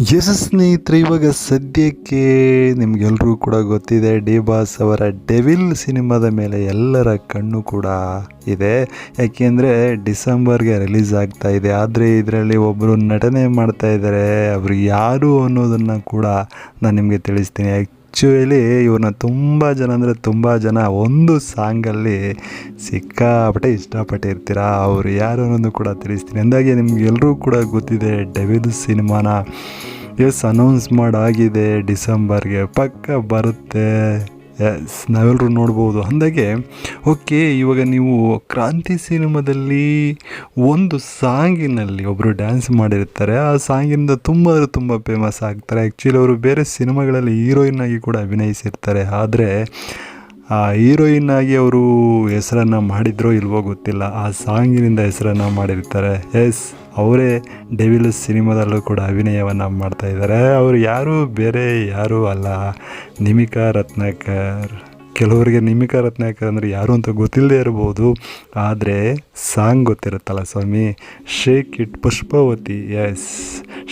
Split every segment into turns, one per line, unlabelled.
S ಸ್ನೇಹಿತರೆ, ಇವಾಗ ಸದ್ಯಕ್ಕೆ ನಿಮಗೆಲ್ಲರೂ ಕೂಡ ಗೊತ್ತಿದೆ, ಡಿ ಬಾಸ್ ಅವರ ಡೆವಿಲ್ ಸಿನಿಮಾದ ಮೇಲೆ ಎಲ್ಲರ ಕಣ್ಣು ಕೂಡ ಇದೆ. ಯಾಕೆಂದರೆ ಡಿಸೆಂಬರ್ಗೆ ರಿಲೀಸ್ ಆಗ್ತಾ ಇದೆ. ಆದರೆ ಇದರಲ್ಲಿ ಒಬ್ಬರು ನಟನೆ ಮಾಡ್ತಾ ಇದ್ದಾರೆ. ಅವರು ಯಾರು ಅನ್ನೋದನ್ನು ಕೂಡ ನಾನು ನಿಮಗೆ ತಿಳಿಸ್ತೀನಿ. ಆ್ಯಕ್ಚುಲಿ ಇವ್ರನ್ನ ತುಂಬ ಜನ ಅಂದರೆ ತುಂಬ ಜನ ಒಂದು ಸಾಂಗಲ್ಲಿ ಸಿಕ್ಕಾಪಟ್ಟೆ ಇಷ್ಟಪಟ್ಟಿರ್ತೀರ. ಅವರು ಯಾರು ಅನ್ನೋದು ಕೂಡ ತಿಳಿಸ್ತೀನಿ. ಅಂದಾಗೆ ನಿಮ್ಗೆಲ್ಲರೂ ಕೂಡ ಗೊತ್ತಿದೆ, ಡೆವಿಲ್ ಸಿನಿಮಾನ ಅನೌನ್ಸ್ ಮಾಡಾಗಿದೆ, ಡಿಸೆಂಬರ್ಗೆ ಪಕ್ಕ ಬರುತ್ತೆ. ಎಸ್, ನಾವೆಲ್ಲರೂ ನೋಡ್ಬೋದು. ಅಂದಾಗೆ ಓಕೆ, ಇವಾಗ ನೀವು ಕ್ರಾಂತಿ ಸಿನಿಮಾದಲ್ಲಿ ಒಂದು ಸಾಂಗಿನಲ್ಲಿ ಒಬ್ಬರು ಡ್ಯಾನ್ಸ್ ಮಾಡಿರ್ತಾರೆ. ಆ ಸಾಂಗಿಂದ ತುಂಬ ಫೇಮಸ್ ಆಗ್ತಾರೆ. ಆ್ಯಕ್ಚುಲಿ ಅವರು ಬೇರೆ ಸಿನಿಮಾಗಳಲ್ಲಿ ಹೀರೋಯಿನ್ ಆಗಿ ಕೂಡ ಅಭಿನಯಿಸಿರ್ತಾರೆ. ಆದರೆ ಆ ಹೀರೋಯಿನ್ ಆಗಿ ಅವರು ಹೆಸರನ್ನು ಮಾಡಿದ್ರೋ ಇಲ್ವೋ ಗೊತ್ತಿಲ್ಲ, ಆ ಸಾಂಗಿನಿಂದ ಹೆಸರನ್ನು ಮಾಡಿರ್ತಾರೆ. ಎಸ್, ಅವರೇ ಡೆವಿಲ್ ಸಿನಿಮಾದಲ್ಲೂ ಕೂಡ ಅಭಿನಯವನ್ನು ಮಾಡ್ತಾಯಿದ್ದಾರೆ. ಅವರು ಬೇರೆ ಯಾರೂ ಅಲ್ಲ, ನಿಮಿಕಾ ರತ್ನಾಕರ್. ಕೆಲವರಿಗೆ ನಿಮಿಕಾ ರತ್ನಾಕರ್ ಅಂದರೆ ಯಾರು ಅಂತ ಗೊತ್ತಿಲ್ಲದೆ ಇರ್ಬೋದು, ಆದರೆ ಸಾಂಗ್ ಗೊತ್ತಿರುತ್ತಲ್ಲ ಸ್ವಾಮಿ, shake it Pushpavati. Yes,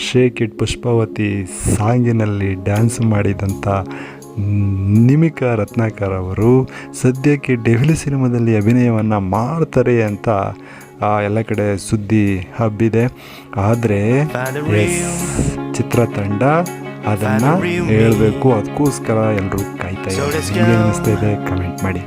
shake it Pushpavati ಸಾಂಗಿನಲ್ಲಿ ಡ್ಯಾನ್ಸ್ ಮಾಡಿದಂಥ ನಿಮಿಕಾ ರತ್ನಾಕರ್ ಅವರು ಸದ್ಯಕ್ಕೆ ಡೆವಿಲ್ ಸಿನಿಮಾದಲ್ಲಿ ಅಭಿನಯವನ್ನು ಮಾಡ್ತಾರೆ ಅಂತ ಎಲ್ಲ ಕಡೆ ಸುದ್ದಿ ಹಬ್ಬಿದೆ. ಆದರೆ ಚಿತ್ರತಂಡ ಅದನ್ನು ಹೇಳಬೇಕು, ಅದಕ್ಕೋಸ್ಕರ ಎಲ್ಲರೂ ಕಾಯ್ತಾ ಇದ್ದಾರೆ. ನಿಮಗೆ ಅನಿಸ್ತಾ ಇದೆ? ಕಮೆಂಟ್ ಮಾಡಿ.